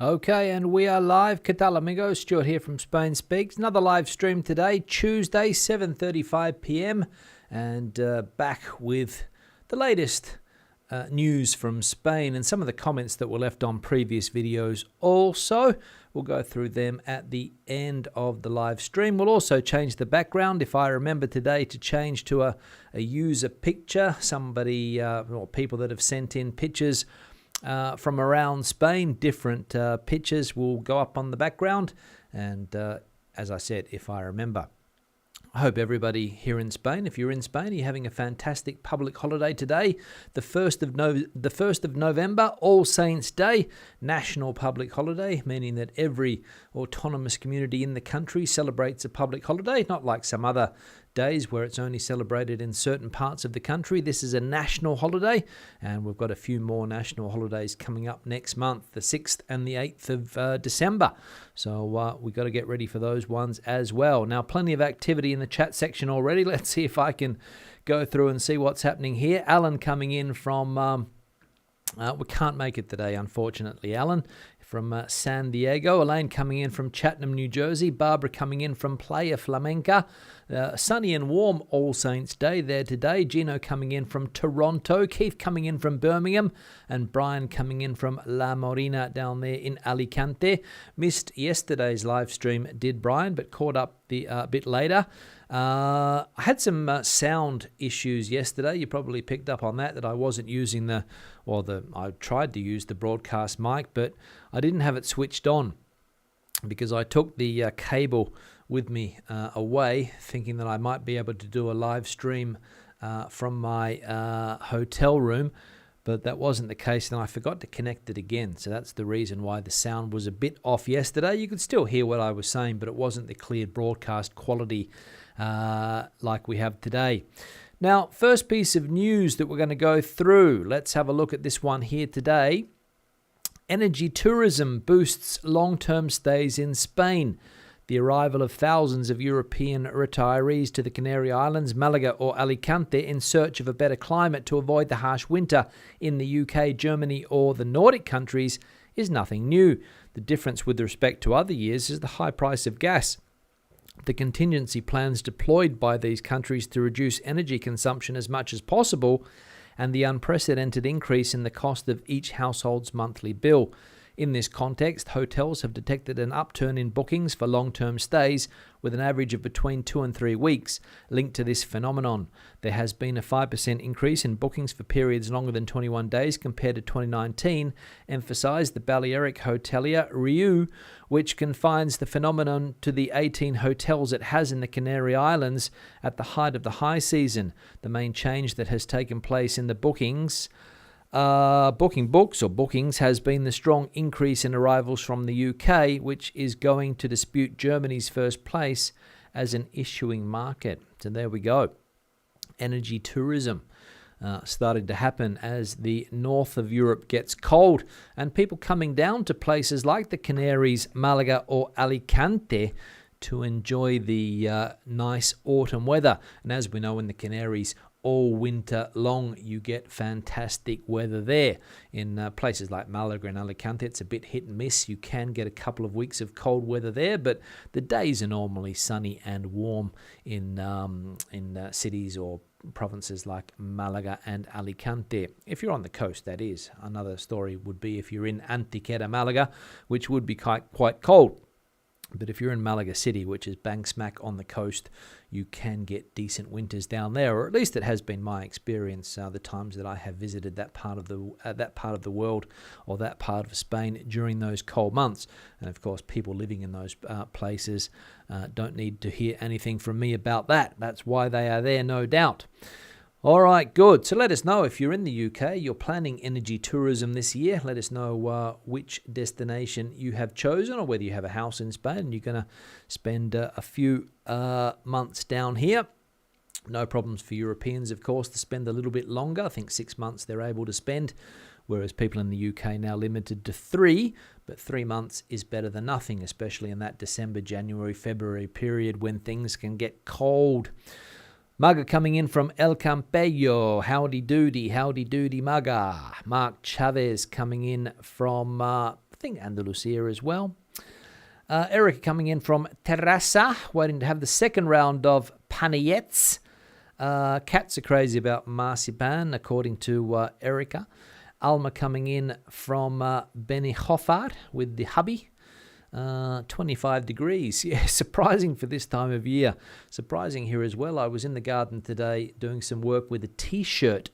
Okay, and we are live. ¿Qué tal, amigos? Stuart here from Spain Speaks. Another live stream today, Tuesday, 7:35 p.m. And back with the latest news from Spain and some of the comments that were left on previous videos also. We'll go through them at the end of the live stream. We'll also change the background. If I remember today to change to a user picture, somebody or people that have sent in pictures from around Spain, different pictures will go up on the background. And as I said, if I remember, I hope everybody here in Spain, if you're in Spain, you're having a fantastic public holiday today. The 1st of November, All Saints Day, national public holiday, meaning that every autonomous community in the country celebrates a public holiday, not like some other days where it's only celebrated in certain parts of the country. This is a national holiday, and we've got a few more national holidays coming up next month, the 6th and the 8th of December. So we've got to get ready for those ones as well. Now, plenty of activity in the chat section already. Let's see if I can go through and see what's happening here. Alan coming in from... we can't make it today, unfortunately, Alan, from San Diego. Elaine coming in from Chatham, New Jersey. Barbara coming in from Playa Flamenca. Sunny and warm All Saints Day there today. Gino coming in from Toronto. Keith coming in from Birmingham. And Brian coming in from La Morina down there in Alicante. Missed yesterday's live stream, did Brian, but caught up a bit later. I had some sound issues yesterday. You probably picked up on that I wasn't using I tried to use the broadcast mic, but I didn't have it switched on because I took the cable with me away, thinking that I might be able to do a live stream from my hotel room. But that wasn't the case, and I forgot to connect it again. So that's the reason why the sound was a bit off yesterday. You could still hear what I was saying, but it wasn't the clear broadcast quality like we have today. Now, first piece of news that we're going to go through. Let's have a look at this one here today. Energy tourism boosts long-term stays in Spain. The arrival of thousands of European retirees to the Canary Islands, Malaga or Alicante in search of a better climate to avoid the harsh winter in the UK, Germany or the Nordic countries is nothing new. The difference with respect to other years is the high price of gas. The contingency plans deployed by these countries to reduce energy consumption as much as possible, and the unprecedented increase in the cost of each household's monthly bill. In this context, hotels have detected an upturn in bookings for long-term stays with an average of between 2 and 3 weeks linked to this phenomenon. There has been a 5% increase in bookings for periods longer than 21 days compared to 2019, emphasized the Balearic hotelier Riu, which confines the phenomenon to the 18 hotels it has in the Canary Islands at the height of the high season. The main change that has taken place in the bookings has been the strong increase in arrivals from the UK, which is going to dispute Germany's first place as an issuing market. So there we go. Energy tourism starting to happen as the north of Europe gets cold, and people coming down to places like the Canaries, Malaga or Alicante to enjoy the nice autumn weather. And as we know, in the Canaries, all winter long, you get fantastic weather there. In places like Malaga and Alicante, it's a bit hit and miss. You can get a couple of weeks of cold weather there, but the days are normally sunny and warm in cities or provinces like Malaga and Alicante. If you're on the coast, that is. Another story would be if you're in Antequera, Malaga, which would be quite cold. But if you're in Malaga City, which is bang smack on the coast, you can get decent winters down there, or at least it has been my experience the times that I have visited that part of the world or that part of Spain during those cold months. And of course, people living in those places don't need to hear anything from me about that. That's why they are there, no doubt. All right, good. So let us know if you're in the UK, you're planning energy tourism this year. Let us know which destination you have chosen, or whether you have a house in Spain and you're going to spend a few months down here. No problems for Europeans, of course, to spend a little bit longer. I think 6 months they're able to spend, whereas people in the UK now limited to 3. But 3 months is better than nothing, especially in that December, January, February period when things can get cold. Maga coming in from El Campello. Howdy doody, Maga. Mark Chavez coming in from think Andalusia as well. Erica coming in from Terrassa, waiting to have the second round of panillettes. Cats are crazy about marzipan, according to Erica. Alma coming in from Benihofar with the hubby. 25 degrees. Yeah, surprising for this time of year. Surprising here as well. I was in the garden today doing some work with a t-shirt.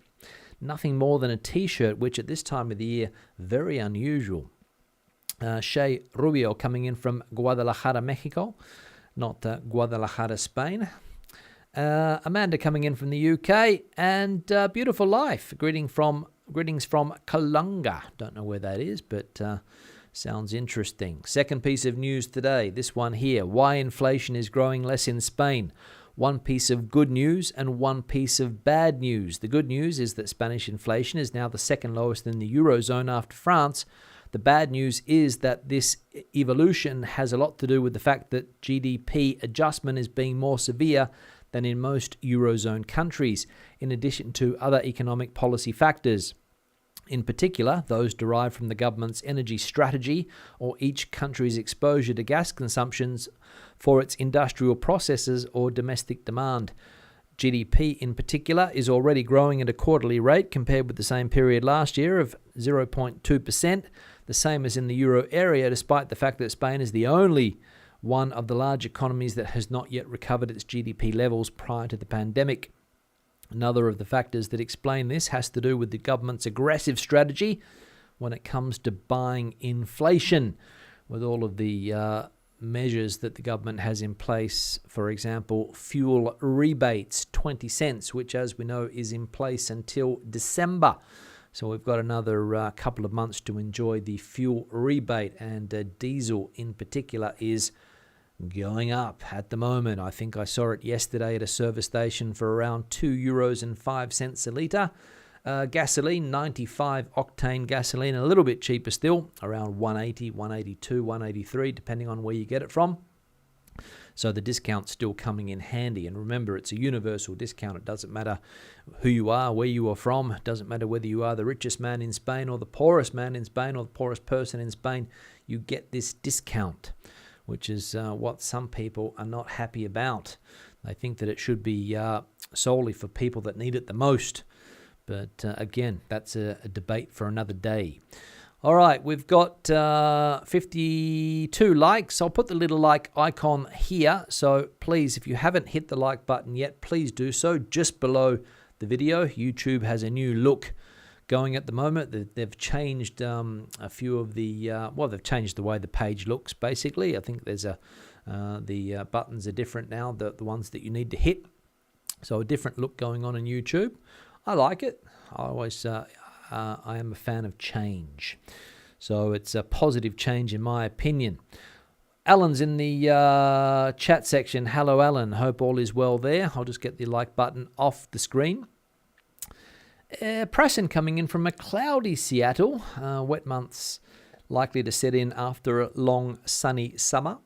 Nothing more than a t-shirt, which at this time of the year, very unusual. Shay Rubio coming in from Guadalajara, Mexico, not Guadalajara, Spain. Amanda coming in from the UK, and Beautiful Life. Greetings from Kalunga. Don't know where that is, but sounds interesting. Second piece of news today, this one here. Why inflation is growing less in Spain. One piece of good news and one piece of bad news. The good news is that Spanish inflation is now the second lowest in the Eurozone after France. The bad news is that this evolution has a lot to do with the fact that GDP adjustment is being more severe than in most Eurozone countries, in addition to other economic policy factors. In particular, those derived from the government's energy strategy or each country's exposure to gas consumptions for its industrial processes or domestic demand. GDP in particular is already growing at a quarterly rate compared with the same period last year of 0.2%, the same as in the euro area, despite the fact that Spain is the only one of the large economies that has not yet recovered its GDP levels prior to the pandemic. Another of the factors that explain this has to do with the government's aggressive strategy when it comes to buying inflation, with all of the measures that the government has in place. For example, fuel rebates, 20 cents, which as we know is in place until December. So we've got another couple of months to enjoy the fuel rebate, and diesel in particular is going up at the moment. I think I saw it yesterday at a service station for around €2.05 a litre. Gasoline, 95 octane gasoline, a little bit cheaper still, around 180, 182, 183, depending on where you get it from. So the discount's still coming in handy. And remember, it's a universal discount. It doesn't matter who you are, where you are from. It doesn't matter whether you are the richest man in Spain or the poorest man in Spain or the poorest person in Spain. You get this discount, which is what some people are not happy about. They think that it should be solely for people that need it the most. But again, that's a debate for another day. All right, we've got 52 likes. I'll put the little like icon here. So please, if you haven't hit the like button yet, please do so just below the video. YouTube has a new look going at the moment. They've changed a few of the, they've changed the way the page looks, basically. I think there's the buttons are different now, the ones that you need to hit. So a different look going on in YouTube. I like it. I am a fan of change. So it's a positive change in my opinion. Alan's in the chat section. Hello, Alan. Hope all is well there. I'll just get the like button off the screen. Prasen coming in from a cloudy Seattle. Wet months likely to set in after a long sunny summer.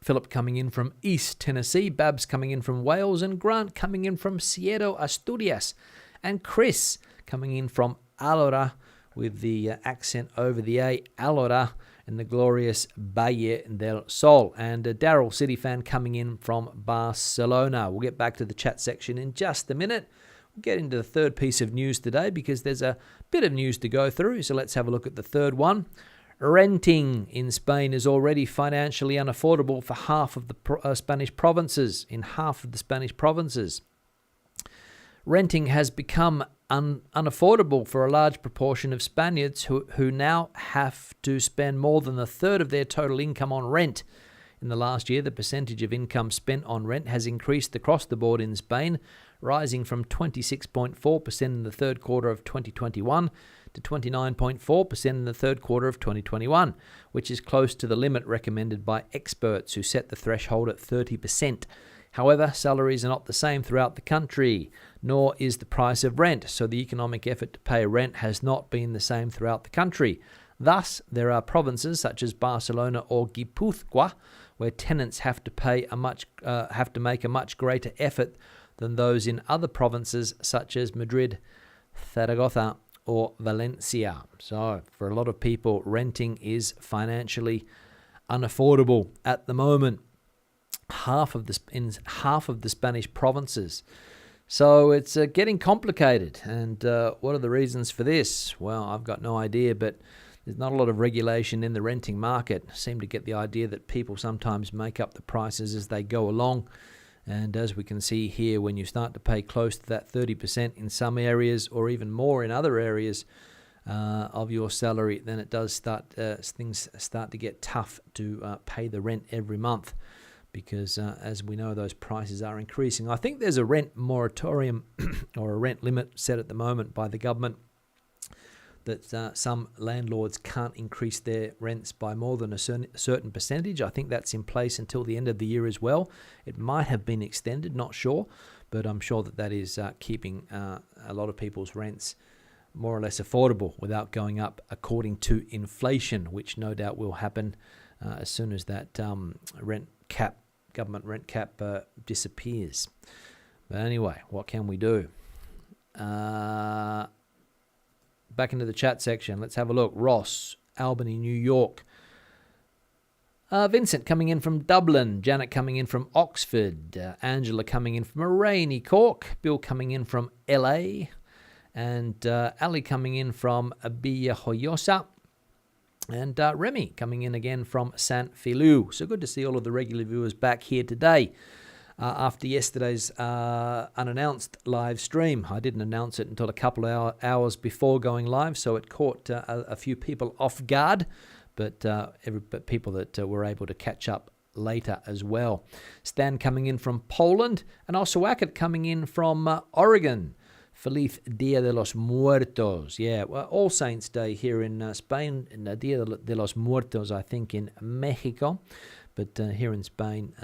Philip coming in from East Tennessee. Babs coming in from Wales. And Grant coming in from Sierra, Asturias. And Chris coming in from Alora with the accent over the A. Alora in the glorious Valle del Sol. And Daryl, City fan, coming in from Barcelona. We'll get back to the chat section in just a minute. We'll get into the third piece of news today because there's a bit of news to go through. So let's have a look at the third one. Renting in Spain is already financially unaffordable for half of the Spanish provinces. In half of the Spanish provinces, renting has become unaffordable for a large proportion of Spaniards who now have to spend more than a third of their total income on rent. In the last year, the percentage of income spent on rent has increased across the board in Spain, rising from 26.4% in the third quarter of 2021 to 29.4% in the third quarter of 2021, which is close to the limit recommended by experts who set the threshold at 30%. However, salaries are not the same throughout the country, nor is the price of rent, so the economic effort to pay rent has not been the same throughout the country. Thus, there are provinces such as Barcelona or Guipúzcoa where tenants have to make a much greater effort than those in other provinces such as Madrid, Zaragoza, or Valencia. So for a lot of people, renting is financially unaffordable at the moment. In half of the Spanish provinces. So it's getting complicated. And what are the reasons for this? Well, I've got no idea, but there's not a lot of regulation in the renting market. I seem to get the idea that people sometimes make up the prices as they go along. And as we can see here, when you start to pay close to that 30% in some areas or even more in other areas of your salary, then it does things start to get tough to pay the rent every month. Because as we know, those prices are increasing. I think there's a rent moratorium or a rent limit set at the moment by the government that some landlords can't increase their rents by more than a certain percentage. I think that's in place until the end of the year as well. It might have been extended, not sure, but I'm sure that is keeping a lot of people's rents more or less affordable without going up according to inflation, which no doubt will happen as soon as that government rent cap disappears. But anyway, what can we do? Back into the chat section. Let's have a look. Ross, Albany, New York. Vincent coming in from Dublin. Janet coming in from Oxford. Angela coming in from a rainy Cork. Bill coming in from LA. And Ali coming in from Villajoyosa. And Remy coming in again from San Feliu. So good to see all of the regular viewers back here today after yesterday's unannounced live stream. I didn't announce it until a couple of hours before going live, so it caught a few people off guard, but people that were able to catch up later as well. Stan coming in from Poland, and also Ackett coming in from Oregon. Feliz Dia de los Muertos. Yeah, well, All Saints Day here in Spain, and Dia de los Muertos, I think, in Mexico. But here in Spain,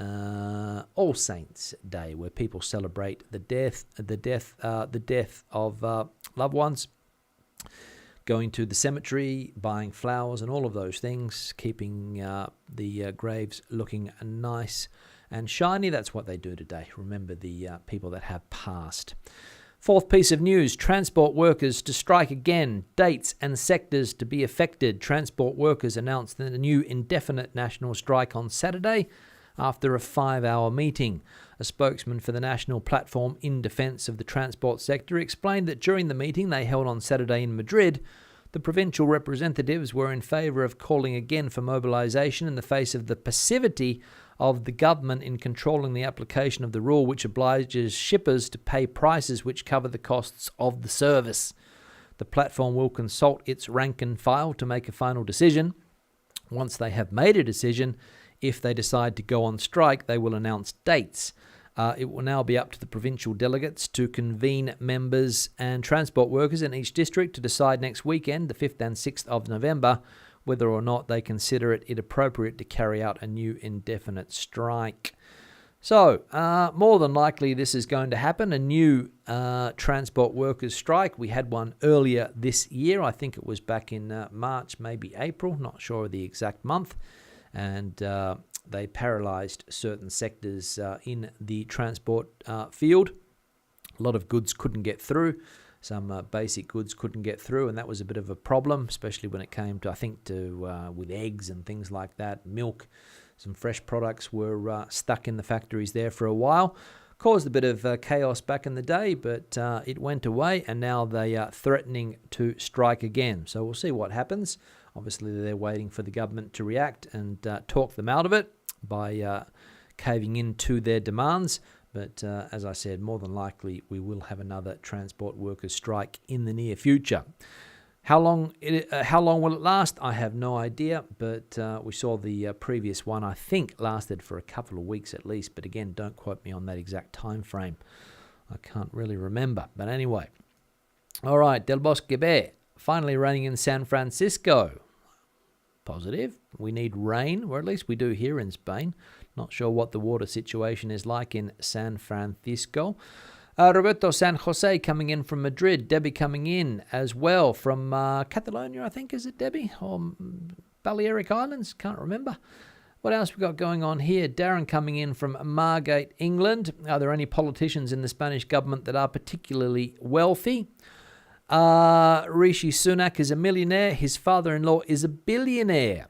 All Saints Day, where people celebrate the death of loved ones, going to the cemetery, buying flowers and all of those things, keeping the graves looking nice and shiny. That's what they do today. Remember the people that have passed. Fourth piece of news, transport workers to strike again. Dates and sectors to be affected. Transport workers announced a new indefinite national strike on Saturday after a 5-hour meeting. A spokesman for the National Platform in Defence of the Transport Sector explained that during the meeting they held on Saturday in Madrid, the provincial representatives were in favour of calling again for mobilisation in the face of the passivity of the government in controlling the application of the rule which obliges shippers to pay prices which cover the costs of the service. The platform will consult its rank and file to make a final decision. Once they have made a decision, if they decide to go on strike, they will announce dates. It will now be up to the provincial delegates to convene members and transport workers in each district to decide next weekend, the 5th and 6th of November, whether or not they consider it appropriate to carry out a new indefinite strike. So, more than likely this is going to happen, a new transport workers strike. We had one earlier this year. I think it was back in March, maybe April, not sure of the exact month. And they paralysed certain sectors in the transport field. A lot of goods couldn't get through. Some basic goods couldn't get through, and that was a bit of a problem, especially when it came to, with eggs and things like that, milk. Some fresh products were stuck in the factories there for a while. Caused a bit of chaos back in the day, but it went away, and now they are threatening to strike again. So we'll see what happens. Obviously, they're waiting for the government to react and talk them out of it by caving into their demands. But as I said, more than likely, we will have another transport workers' strike in the near future. How long will it last? I have no idea, but we saw the previous one, I think, lasted for a couple of weeks at least. But again, don't quote me on that exact time frame. I can't really remember. But anyway. All right, Del Bosque Bay. Finally raining in San Francisco. Positive. We need rain, or at least we do here in Spain. Not sure what the water situation is like in San Francisco. Roberto San Jose coming in from Madrid. Debbie coming in as well from Catalonia, I think. Is it Debbie? Or Balearic Islands? Can't remember. What else we got going on here? Darren coming in from Margate, England. Are there any politicians in the Spanish government that are particularly wealthy? Rishi Sunak is a millionaire. His father-in-law is a billionaire.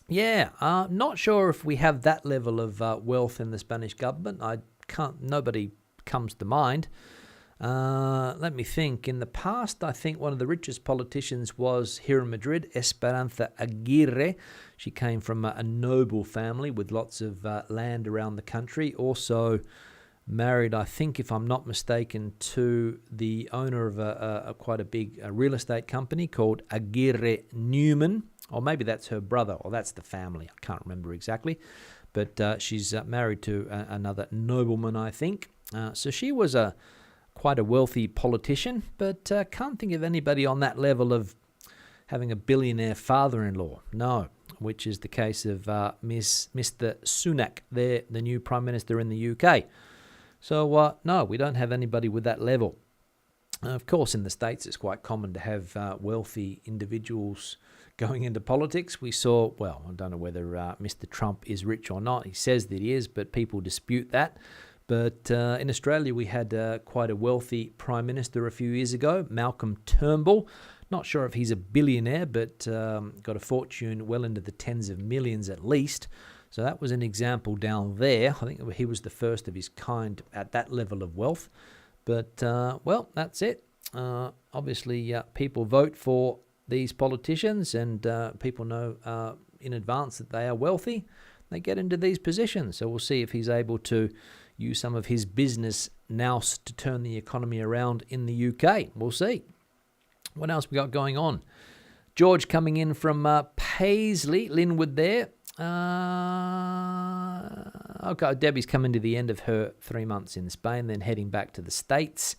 Yeah, not sure if we have that level of wealth in the Spanish government. Nobody comes to mind. Let me think. In the past, I think one of the richest politicians was here in Madrid, Esperanza Aguirre. She came from a noble family with lots of land around the country. Also married, I think, if I'm not mistaken, to the owner of quite a big real estate company called Aguirre Newman. Or maybe that's her brother, or that's the family. I can't remember exactly. But she's married to another nobleman, I think. So she was quite a wealthy politician, but can't think of anybody on that level of having a billionaire father-in-law. No, which is the case of Mr. Sunak, the new Prime Minister in the UK. So, no, we don't have anybody with that level. Of course, in the States, it's quite common to have wealthy individuals going into politics. We saw, well, I don't know whether Mr. Trump is rich or not. He says that he is, but people dispute that. But in Australia, we had quite a wealthy Prime Minister a few years ago, Malcolm Turnbull. Not sure if he's a billionaire, but got a fortune well into the tens of millions at least. So that was an example down there. I think he was the first of his kind at that level of wealth. But, well, that's it. Obviously, people vote for these politicians, and people know in advance that they are wealthy. They get into these positions. So we'll see if he's able to use some of his business nous to turn the economy around in the UK. We'll see. What else we got going on? George coming in from Paisley, Linwood there. Okay, Debbie's coming to the end of her 3 months in Spain, then heading back to the States.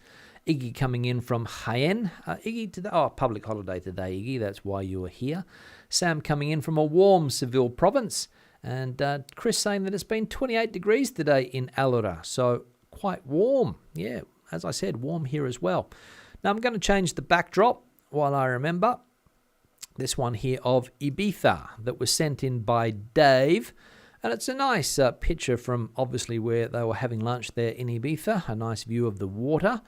Iggy coming in from Jaén. Iggy, public holiday today, Iggy. That's why you are here. Sam coming in from a warm Seville province. And Chris saying that it's been 28 degrees today in Alora. So quite warm. Yeah, as I said, warm here as well. Now I'm going to change the backdrop while I remember. This one here of Ibiza that was sent in by Dave. And it's a nice picture from obviously where they were having lunch there in Ibiza. A nice view of the water.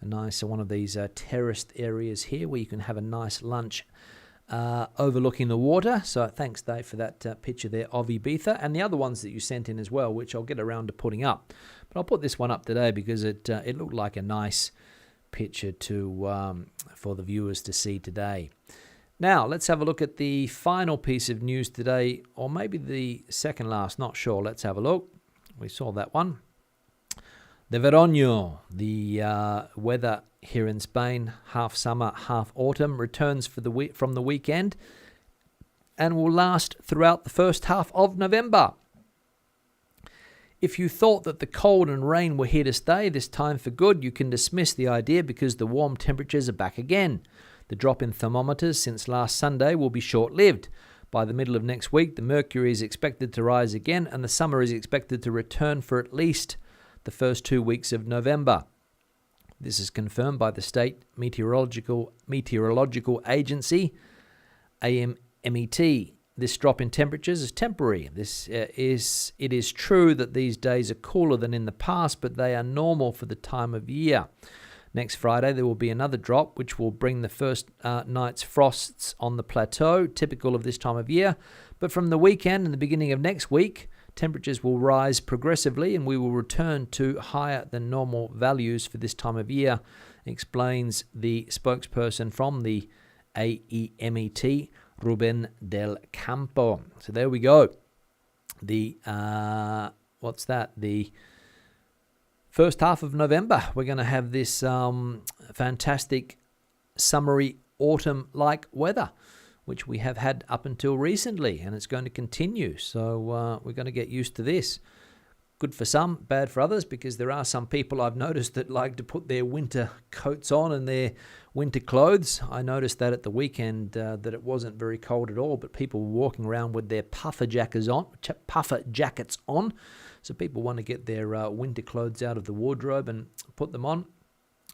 A nice one of these terraced areas here where you can have a nice lunch overlooking the water. So thanks, Dave, for that picture there of Ibiza. And the other ones that you sent in as well, which I'll get around to putting up. But I'll put this one up today because it looked like a nice picture for the viewers to see today. Now, let's have a look at the final piece of news today, or maybe the second last, not sure. Let's have a look. We saw that one. The Verano, the weather here in Spain, half summer, half autumn, returns from the weekend and will last throughout the first half of November. If you thought that the cold and rain were here to stay this time for good, you can dismiss the idea because the warm temperatures are back again. The drop in thermometers since last Sunday will be short-lived. By the middle of next week, the mercury is expected to rise again and the summer is expected to return for at least the first 2 weeks of November. This is confirmed by the State Meteorological Agency, AMMET. This drop in temperatures is temporary. It is true that these days are cooler than in the past, but they are normal for the time of year. Next Friday, there will be another drop, which will bring the first night's frosts on the plateau, typical of this time of year. But from the weekend and the beginning of next week, temperatures will rise progressively and we will return to higher than normal values for this time of year, explains the spokesperson from the AEMET, Ruben del Campo. So there we go. The first half of November, we're going to have this fantastic summery autumn-like weather, which we have had up until recently, and it's going to continue. So we're going to get used to this. Good for some, bad for others, because there are some people I've noticed that like to put their winter coats on and their winter clothes. I noticed that at the weekend that it wasn't very cold at all, but people were walking around with their puffer jackets on. So people want to get their winter clothes out of the wardrobe and put them on,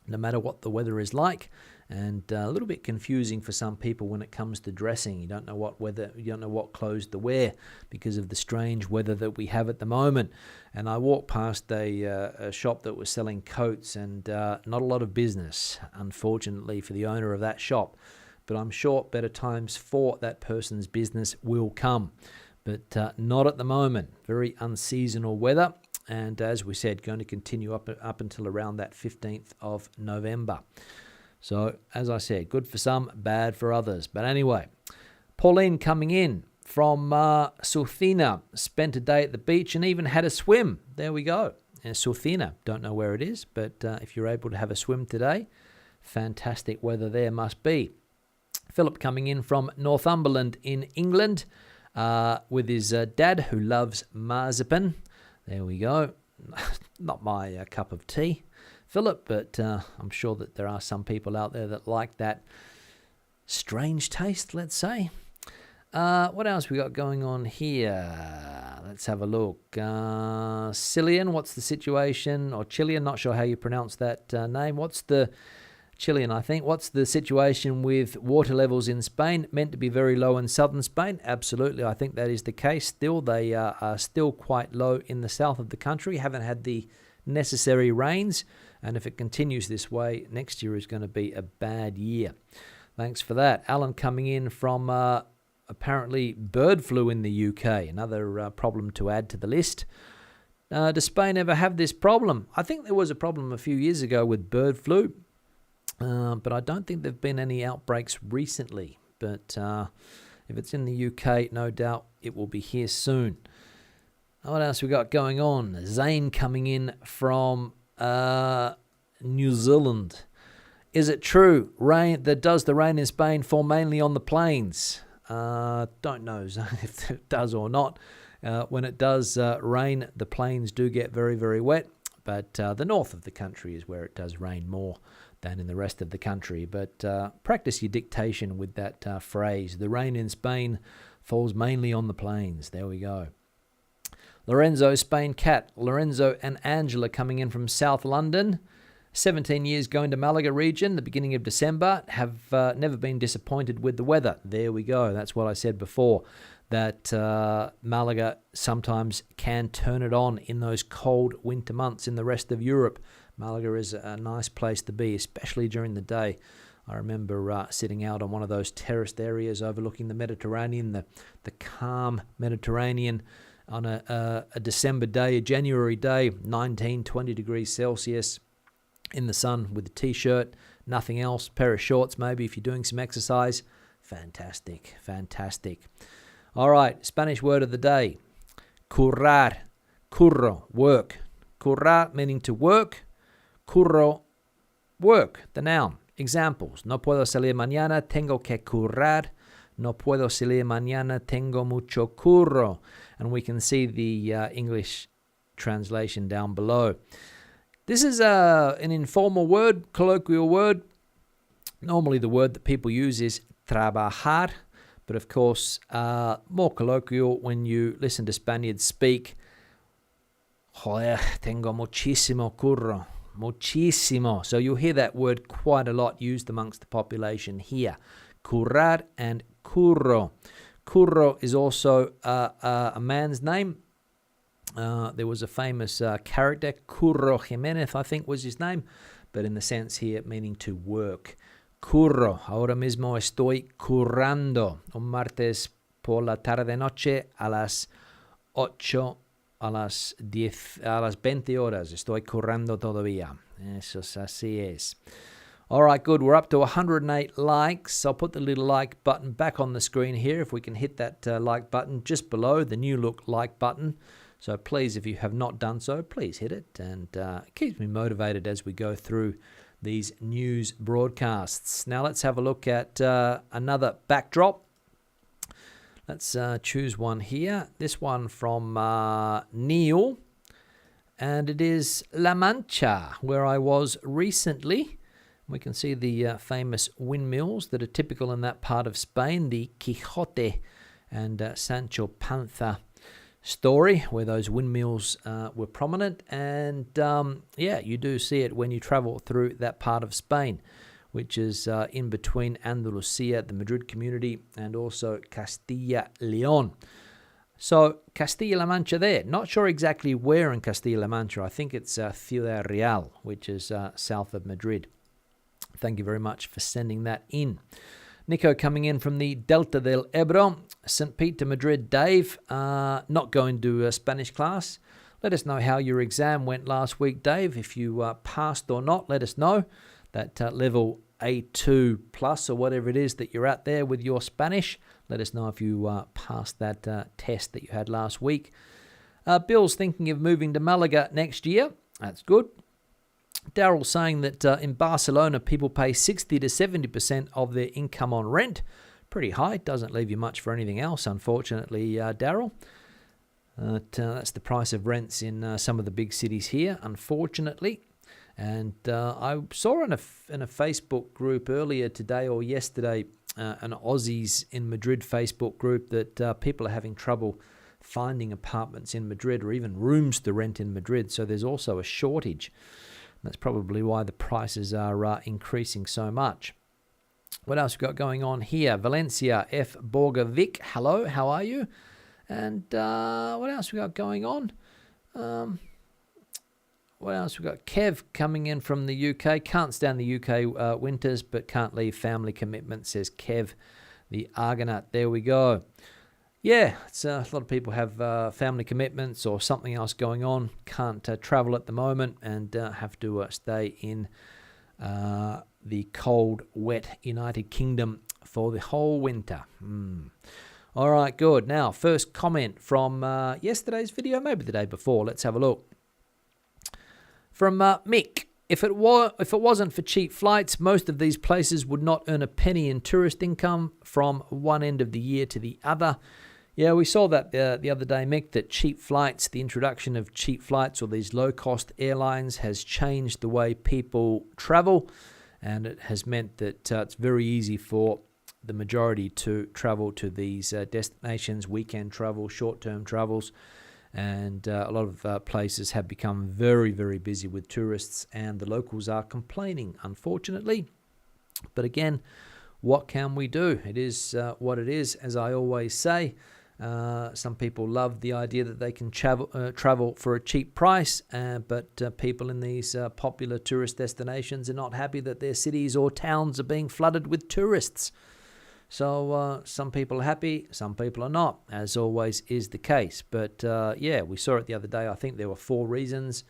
no matter what the weather is like. and a little bit confusing for some people when it comes to dressing. You don't know what clothes to wear because of the strange weather that we have at the moment. And I walked past a shop that was selling coats, and not a lot of business, unfortunately, for the owner of that shop. But I'm sure better times for that person's business will come. But not at the moment. Very unseasonal weather. And as we said, going to continue up until around that 15th of November. So, as I said, good for some, bad for others. But anyway, Pauline coming in from Sulfina, spent a day at the beach and even had a swim. There we go. Sulfina, don't know where it is, but if you're able to have a swim today, fantastic weather there must be. Philip coming in from Northumberland in England with his dad who loves marzipan. There we go. Not my cup of tea, Philip, but I'm sure that there are some people out there that like that strange taste, let's say. What else we got going on here? Let's have a look. Cillian, what's the situation? Or Chilean, not sure how you pronounce that name. Chilean, I think. What's the situation with water levels in Spain? Meant to be very low in southern Spain. Absolutely, I think that is the case. Still, they are still quite low in the south of the country. Haven't had the necessary rains. And if it continues this way, next year is going to be a bad year. Thanks for that. Alan coming in from apparently bird flu in the UK. Another problem to add to the list. Does Spain ever have this problem? I think there was a problem a few years ago with bird flu. But I don't think there have been any outbreaks recently. But if it's in the UK, no doubt it will be here soon. What else we got going on? Zane coming in from New Zealand. Is it true does the rain in Spain fall mainly on the plains? Don't know, Zane, if it does or not. When it does rain, the plains do get very, very wet. But the north of the country is where it does rain more than in the rest of the country. But practice your dictation with that phrase. The rain in Spain falls mainly on the plains. There we go. Lorenzo, Spain Cat. Lorenzo and Angela coming in from South London. 17 years going to Malaga region, the beginning of December. Have never been disappointed with the weather. There we go. That's what I said before. That Malaga sometimes can turn it on in those cold winter months in the rest of Europe. Malaga is a nice place to be, especially during the day. I remember sitting out on one of those terraced areas overlooking the Mediterranean, the calm Mediterranean, on a December day, a January day, 19, 20 degrees Celsius in the sun with a t-shirt, nothing else, pair of shorts maybe if you're doing some exercise. Fantastic, fantastic. All right, Spanish word of the day. Currar, curro, work. Currar meaning to work. Curro, work, the noun. Examples. No puedo salir mañana, tengo que currar. No puedo salir mañana, tengo mucho curro. And we can see the English translation down below. This is an informal word, colloquial word. Normally the word that people use is trabajar. But of course, more colloquial when you listen to Spaniards speak. Joder, tengo muchísimo curro. Muchísimo. So you'll hear that word quite a lot used amongst the population here. Currar and curro. Curro is also a man's name. There was a famous character, Curro Jimenez, I think was his name. But in the sense here, meaning to work. Curro. Ahora mismo estoy currando. Un martes por la tarde-noche a las 8, a las 10, a las 20 horas. Estoy currando todavía. Eso así es. All right, good. We're up to 108 likes. I'll put the little like button back on the screen here if we can hit that like button just below the new look like button. So please, if you have not done so, please hit it. And it keeps me motivated as we go through these news broadcasts. Now let's have a look at another backdrop. Let's choose one here. This one from Neil. And it is La Mancha, where I was recently. We can see the famous windmills that are typical in that part of Spain, the Quijote and Sancho Panza story, where those windmills were prominent. And yeah, you do see it when you travel through that part of Spain. which is in between Andalusia, the Madrid community, and also Castilla-León. So Castilla-La Mancha there. Not sure exactly where in Castilla-La Mancha. I think it's Ciudad Real, which is south of Madrid. Thank you very much for sending that in. Nico coming in from the Delta del Ebro. St. Pete to Madrid. Dave, not going to Spanish class. Let us know how your exam went last week, Dave. If you passed or not, let us know. That level A2 plus or whatever it is that you're at there with your Spanish. Let us know if you passed that test that you had last week. Bill's thinking of moving to Malaga next year. That's good. Daryl saying that in Barcelona, people pay 60 to 70% of their income on rent. Pretty high. Doesn't leave you much for anything else, unfortunately, Daryl. That's the price of rents in some of the big cities here, unfortunately. And I saw in a Facebook group earlier today or yesterday, an Aussies in Madrid Facebook group, that people are having trouble finding apartments in Madrid or even rooms to rent in Madrid. So there's also a shortage. That's probably why the prices are increasing so much. What else we got going on here? Valencia F. Borgovic. Hello, how are you? And what else we got going on? What else we got? Kev coming in from the UK. Can't stand the UK winters, but can't leave family commitment, says Kev, the Argonaut. There we go. Yeah, it's a lot of people have family commitments or something else going on. Can't travel at the moment and have to stay in the cold, wet United Kingdom for the whole winter. All right, good. Now, first comment from yesterday's video, maybe the day before. Let's have a look. From Mick. If it wasn't for cheap flights, most of these places would not earn a penny in tourist income from one end of the year to the other. Yeah, we saw that the other day, Mick, that cheap flights, the introduction of cheap flights or these low-cost airlines has changed the way people travel, and it has meant that it's very easy for the majority to travel to these destinations, weekend travel, short-term travels, and a lot of places have become very, very busy with tourists, and the locals are complaining, unfortunately. But again, what can we do? It is what it is, as I always say. Some people love the idea that they can travel for a cheap price, but people in these popular tourist destinations are not happy that their cities or towns are being flooded with tourists. So some people are happy, some people are not, as always is the case. But yeah, we saw it the other day. I think there were 4 reasons.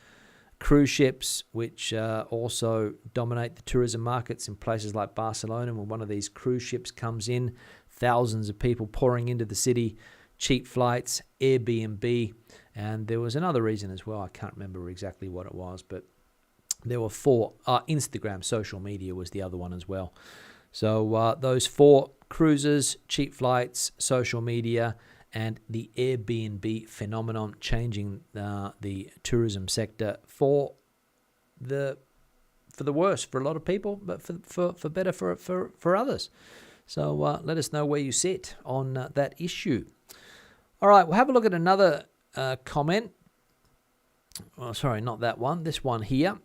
Cruise ships, which also dominate the tourism markets in places like Barcelona. When one of these cruise ships comes in, thousands of people pouring into the city, cheap flights, Airbnb, and there was another reason as well. I can't remember exactly what it was, but there were 4. Instagram, social media was the other one as well. So those 4 cruises, cheap flights, social media, and the Airbnb phenomenon changing the tourism sector for the worse for a lot of people, but for better for others. So let us know where you sit on that issue. All right, we'll have a look at another comment. Oh, sorry, not that one. This one here.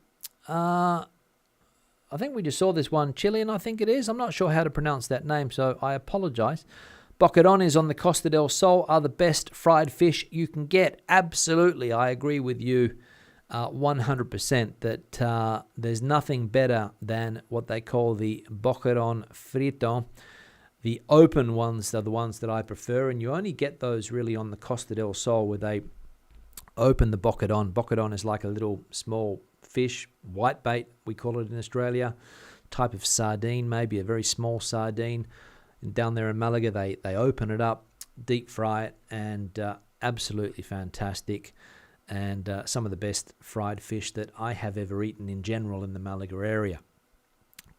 I think we just saw this one. Chilean, I think it is. I'm not sure how to pronounce that name, so I apologize. Boquerones on the Costa del Sol are the best fried fish you can get. Absolutely, I agree with you 100% that there's nothing better than what they call the boqueron frito. The open ones are the ones that I prefer, and you only get those really on the Costa del Sol where they open the boqueron. Boqueron is like a little small fish, whitebait, we call it in Australia, type of sardine, maybe a very small sardine. And down there in Malaga, they open it up, deep fry it, and absolutely fantastic. And some of the best fried fish that I have ever eaten in general in the Malaga area.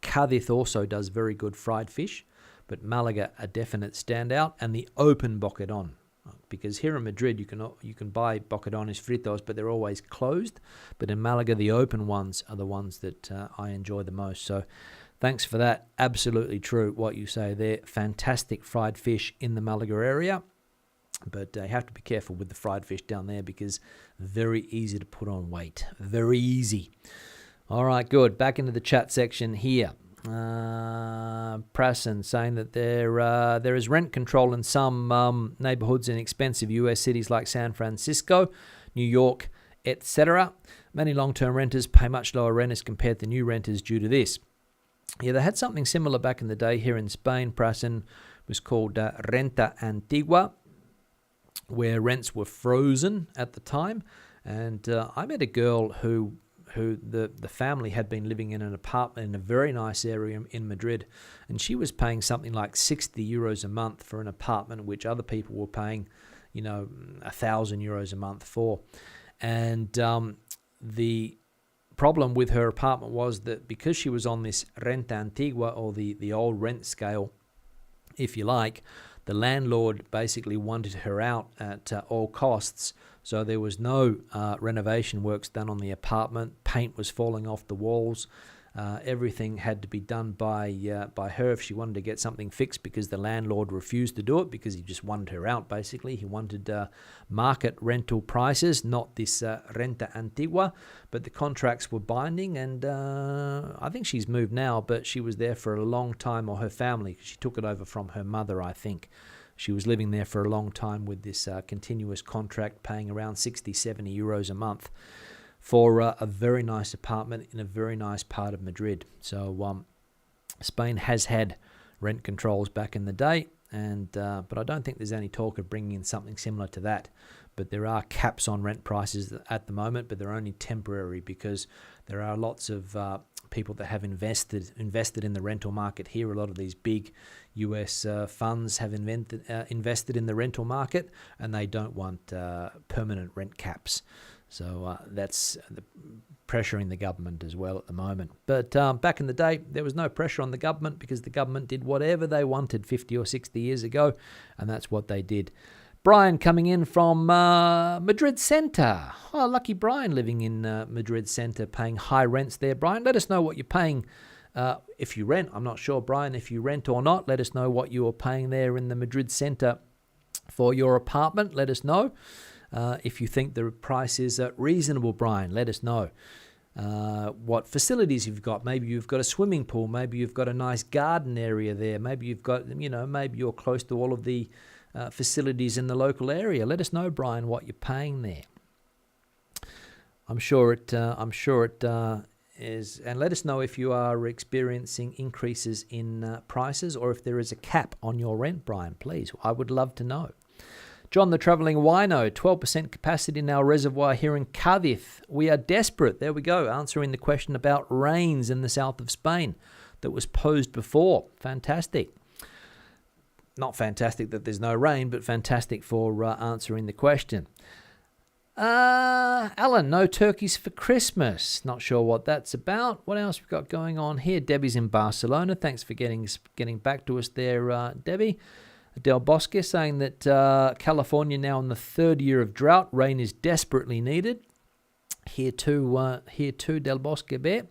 Cadiz also does very good fried fish, but Malaga a definite standout, and the open boqueron. Because here in Madrid you can buy boquerones fritos, but they're always closed. But in Malaga, the open ones are the ones that I enjoy the most. So thanks for that. Absolutely true what you say there. Fantastic fried fish in the Malaga area. But you have to be careful with the fried fish down there because very easy to put on weight. Very easy. All right, good. Back into the chat section here. Prasen saying that there is rent control in some neighborhoods in expensive US cities like San Francisco, New York, etc. Many long-term renters pay much lower rent as compared to new renters due to this. Yeah, they had something similar back in the day here in Spain. Prasen was called Renta Antigua, where rents were frozen at the time. And I met a girl who the family had been living in an apartment in a very nice area in Madrid, and she was paying something like 60 euros a month for an apartment, which other people were paying, 1,000 euros a month for. And the problem with her apartment was that because she was on this renta antigua, or the old rent scale, if you like, the landlord basically wanted her out at all costs. So there was no renovation works done on the apartment. Paint was falling off the walls. Everything had to be done by her if she wanted to get something fixed, because the landlord refused to do it because he just wanted her out, basically. He wanted market rental prices, not this renta antigua. But the contracts were binding, and I think she's moved now, but she was there for a long time, or her family. She took it over from her mother, I think. She was living there for a long time with this continuous contract, paying around 60, 70 euros a month for a very nice apartment in a very nice part of Madrid. So Spain has had rent controls back in the day, and but I don't think there's any talk of bringing in something similar to that. But there are caps on rent prices at the moment, but they're only temporary because there are lots of people that have invested in the rental market here. A lot of these big US funds have invested in the rental market, and they don't want permanent rent caps. So that's pressuring the government as well at the moment. But back in the day, there was no pressure on the government because the government did whatever they wanted 50 or 60 years ago, and that's what they did. Brian coming in from Madrid Centre. Oh, lucky Brian living in Madrid Centre, paying high rents there. Brian, let us know what you're paying if you rent. I'm not sure, Brian, if you rent or not. Let us know what you are paying there in the Madrid Centre for your apartment. Let us know. If you think the price is reasonable, Brian, let us know. What facilities you've got. Maybe you've got a swimming pool. Maybe you've got a nice garden area there. Maybe you've got, maybe you're close to all of the facilities in the local area. Let us know, Brian, what you're paying there. I'm sure it is, and let us know if you are experiencing increases in prices, or if there is a cap on your rent, Brian. Please, I would love to know. John the Travelling Wino, 12% capacity in our reservoir here in Cádiz. We are desperate. There we go, answering the question about rains in the south of Spain that was posed before. Fantastic. Not fantastic that there's no rain, but fantastic for answering the question. Alan, no turkeys for Christmas. Not sure what that's about. What else we've got going on here? Debbie's in Barcelona. Thanks for getting back to us there, Debbie. Del Bosque saying that California now in the third year of drought. Rain is desperately needed. Here too, Del Bosque Bear.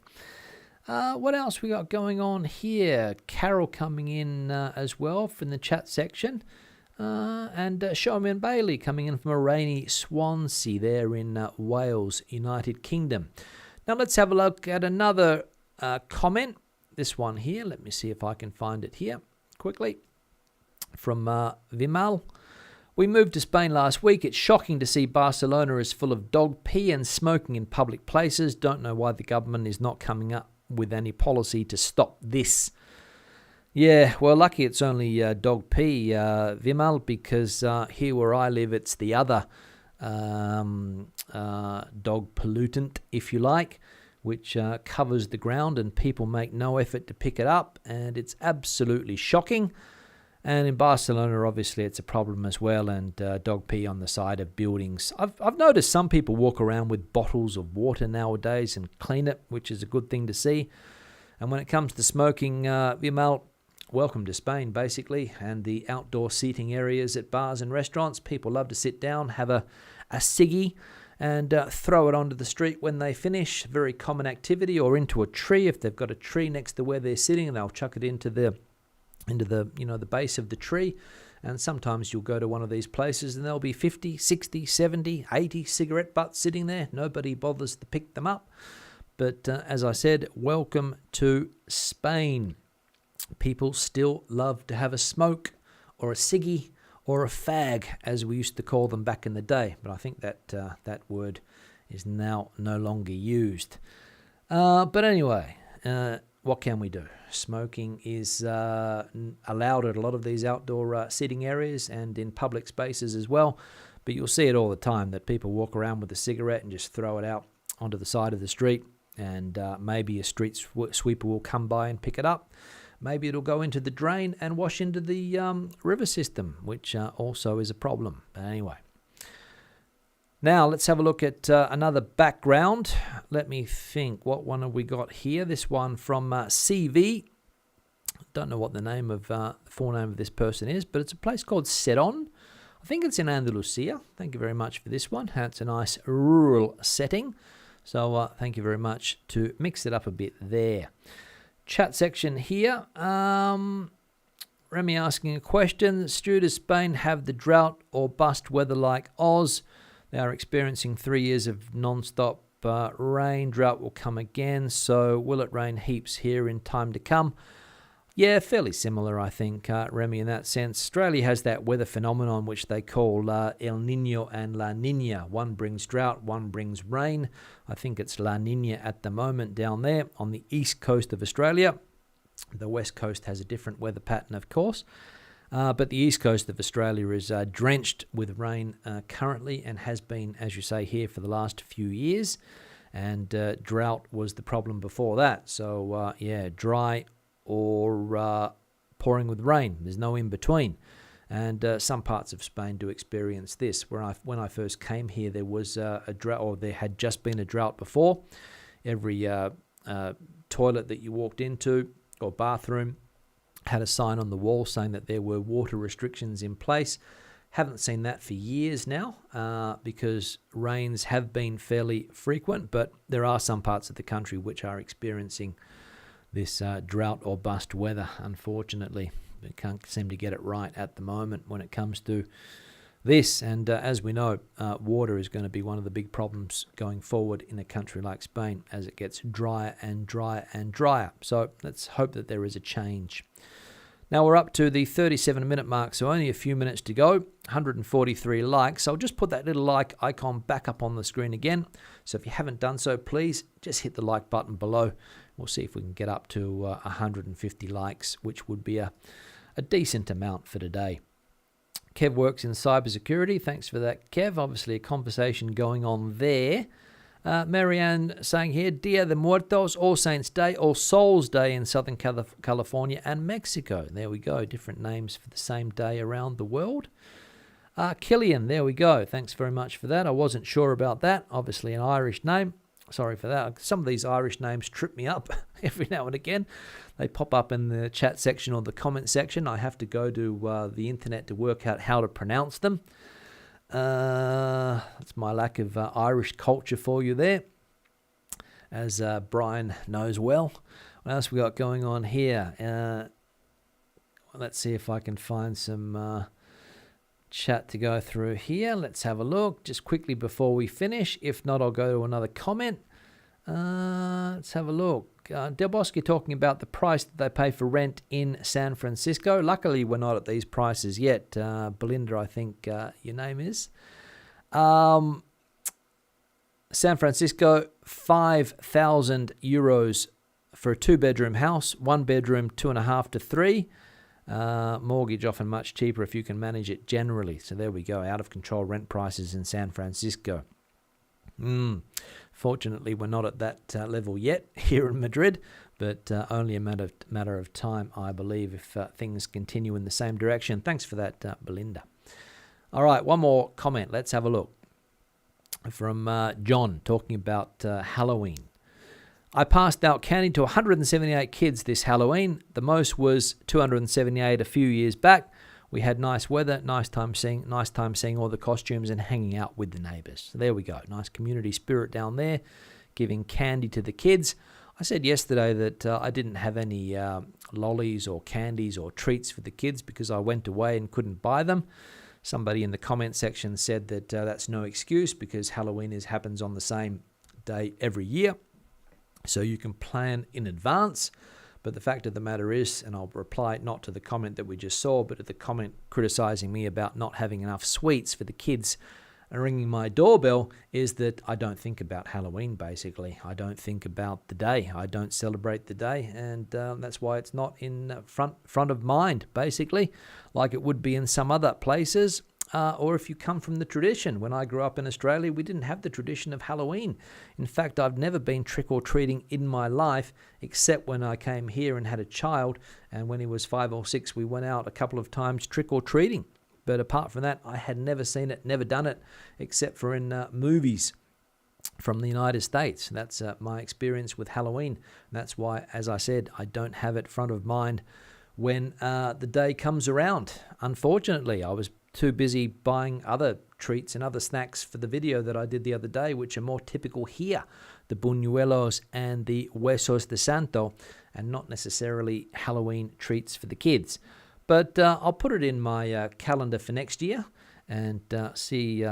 What else we got going on here? Carol coming in as well from the chat section. And Showman Bailey coming in from a rainy Swansea there in Wales, United Kingdom. Now let's have a look at another comment. This one here. Let me see if I can find it here quickly. From Vimal. We moved to Spain last week. It's shocking to see Barcelona is full of dog pee and smoking in public places. Don't know why the government is not coming up with any policy to stop this. Yeah, well, lucky it's only dog pee, Vimal, because here where I live, it's the other dog pollutant, if you like, which covers the ground, and people make no effort to pick it up, and it's absolutely shocking. And in Barcelona, obviously, it's a problem as well, and dog pee on the side of buildings. I've noticed some people walk around with bottles of water nowadays and clean it, which is a good thing to see. And when it comes to smoking, Vimal, welcome to Spain, basically, and the outdoor seating areas at bars and restaurants. People love to sit down, have a ciggy, and throw it onto the street when they finish. Very common activity, or into a tree. If they've got a tree next to where they're sitting, they'll chuck it into the the base of the tree. And sometimes you'll go to one of these places and there'll be 50, 60, 70, 80 cigarette butts sitting there. Nobody bothers to pick them up. But as I said, welcome to Spain. People still love to have a smoke or a ciggy or a fag, as we used to call them back in the day. But I think that that word is now no longer used. But anyway, what can we do? Smoking is allowed at a lot of these outdoor seating areas and in public spaces as well. But you'll see it all the time that people walk around with a cigarette and just throw it out onto the side of the street. And maybe a street sweeper will come by and pick it up. Maybe it'll go into the drain and wash into the river system, which also is a problem. But anyway. Now, let's have a look at another background. Let me think. What one have we got here? This one from CV. Don't know what the name of the full name of this person is, but it's a place called Serón. I think it's in Andalusia. Thank you very much for this one. It's a nice rural setting. So thank you very much to mix it up a bit there. Chat section here. Remy asking a question. Stu, does Spain have the drought or bust weather like Oz? They are experiencing 3 years of non-stop rain. Drought will come again. So will it rain heaps here in time to come? Yeah, fairly similar, I think, Remy, in that sense. Australia has that weather phenomenon which they call El Niño and La Niña. One brings drought, one brings rain. I think it's La Niña at the moment down there on the east coast of Australia. The west coast has a different weather pattern, of course. But the east coast of Australia is drenched with rain currently and has been, as you say, here for the last few years. And drought was the problem before that. So, dry or pouring with rain. There's no in between. And some parts of Spain do experience this. When I first came here, there was a drought, or there had just been a drought before. Every toilet that you walked into or bathroom had a sign on the wall saying that there were water restrictions in place. Haven't seen that for years now because rains have been fairly frequent, but there are some parts of the country which are experiencing this drought or bust weather, unfortunately. They can't seem to get it right at the moment when it comes to this. And as we know, water is going to be one of the big problems going forward in a country like Spain as it gets drier and drier and drier. So let's hope that there is a change. Now we're up to the 37-minute mark, so only a few minutes to go. 143 likes. I'll just put that little like icon back up on the screen again. So if you haven't done so, please just hit the like button below. We'll see if we can get up to 150 likes, which would be a decent amount for today. Kev works in cybersecurity. Thanks for that, Kev. Obviously a conversation going on there. Marianne saying here, Dia de Muertos, All Saints Day, All Souls Day in Southern California and Mexico. There we go. Different names for the same day around the world. Killian, there we go. Thanks very much for that. I wasn't sure about that. Obviously an Irish name. Sorry for that. Some of these Irish names trip me up every now and again. They pop up in the chat section or the comment section. I have to go to the internet to work out how to pronounce them. That's my lack of Irish culture for you there, as Brian knows well. What else we got going on here? Let's see if I can find some chat to go through here. Let's have a look just quickly before we finish. If not, I'll go to another comment. Let's have a look. Del Bosque talking about the price that they pay for rent in San Francisco. Luckily, we're not at these prices yet. Belinda, I think your name is. San Francisco, 5,000 euros for a 2-bedroom house. 1 bedroom, 2.5 to 3. Mortgage often much cheaper if you can manage it generally. So there we go. Out of control rent prices in San Francisco. Fortunately, we're not at that level yet here in Madrid, but only a matter of time, I believe, if things continue in the same direction. Thanks for that, Belinda. All right, one more comment. Let's have a look. From John, talking about Halloween. I passed out candy to 178 kids this Halloween. The most was 278 a few years back. We had nice weather, nice time seeing all the costumes and hanging out with the neighbours. So there we go. Nice community spirit down there, giving candy to the kids. I said yesterday that I didn't have any lollies or candies or treats for the kids because I went away and couldn't buy them. Somebody in the comment section said that that's no excuse because Halloween happens on the same day every year. So you can plan in advance. But the fact of the matter is, and I'll reply not to the comment that we just saw, but to the comment criticizing me about not having enough sweets for the kids ringing my doorbell, is that I don't think about Halloween, basically. I don't think about the day. I don't celebrate the day, and that's why it's not in front of mind, basically, like it would be in some other places. Or if you come from the tradition. When I grew up in Australia, we didn't have the tradition of Halloween. In fact, I've never been trick-or-treating in my life, except when I came here and had a child, and when he was 5 or 6, we went out a couple of times trick-or-treating. But apart from that, I had never seen it, never done it, except for in movies from the United States. That's my experience with Halloween. And that's why, as I said, I don't have it front of mind when the day comes around. Unfortunately, I was too busy buying other treats and other snacks for the video that I did the other day, which are more typical here, the buñuelos and the huesos de santo, and not necessarily Halloween treats for the kids. But I'll put it in my calendar for next year and see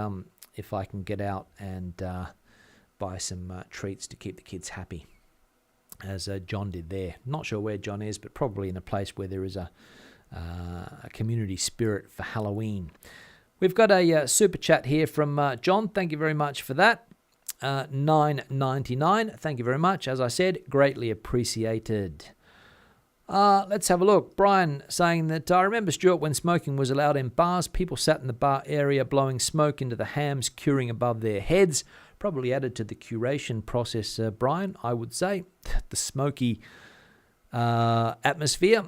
if I can get out and buy some treats to keep the kids happy, as John did there. Not sure where John is, but probably in a place where there is a community spirit for Halloween. We've got a super chat here from John. Thank you very much for that. $9.99. Thank you very much. As I said, greatly appreciated. Let's have a look. Brian saying that I remember, Stuart, when smoking was allowed in bars, people sat in the bar area blowing smoke into the hams curing above their heads. Probably added to the curation process, Brian, I would say. The smoky atmosphere.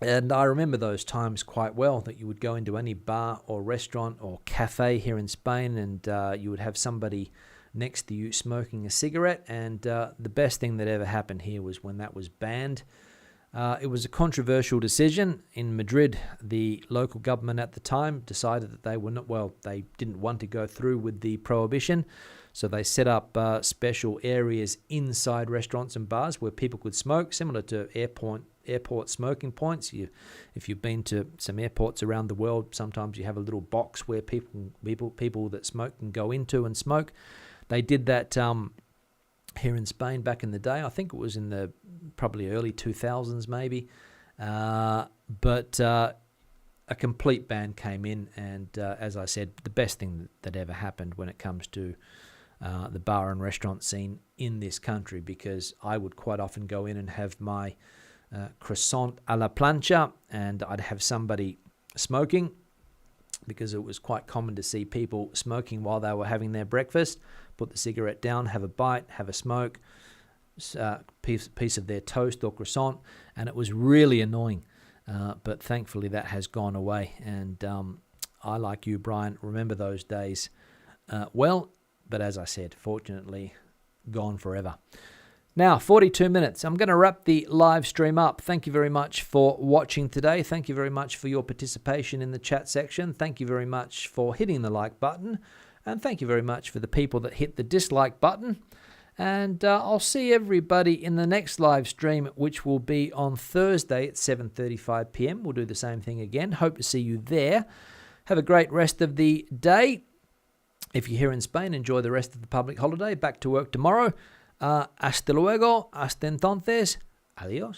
And I remember those times quite well, that you would go into any bar or restaurant or cafe here in Spain, and you would have somebody next to you smoking a cigarette. And the best thing that ever happened here was when that was banned. It was a controversial decision. In Madrid, the local government at the time decided that they didn't want to go through with the prohibition. So they set up special areas inside restaurants and bars where people could smoke, similar to airport smoking points. If you've been to some airports around the world, sometimes you have a little box where people that smoke can go into and smoke. They did that here in Spain back in the day. I think it was in the probably early 2000s maybe. But a complete ban came in, and as I said, the best thing that ever happened when it comes to the bar and restaurant scene in this country, because I would quite often go in and have my croissant a la plancha, and I'd have somebody smoking, because it was quite common to see people smoking while they were having their breakfast. Put the cigarette down, have a bite, have a smoke, piece of their toast or croissant, and it was really annoying. But thankfully that has gone away, and I, like you, Brian, remember those days well, but as I said, fortunately gone forever. Now, 42 minutes. I'm going to wrap the live stream up. Thank you very much for watching today. Thank you very much for your participation in the chat section. Thank you very much for hitting the like button. And thank you very much for the people that hit the dislike button. And I'll see everybody in the next live stream, which will be on Thursday at 7:35 p.m. We'll do the same thing again. Hope to see you there. Have a great rest of the day. If you're here in Spain, enjoy the rest of the public holiday. Back to work tomorrow. Hasta luego. Hasta entonces. Adiós.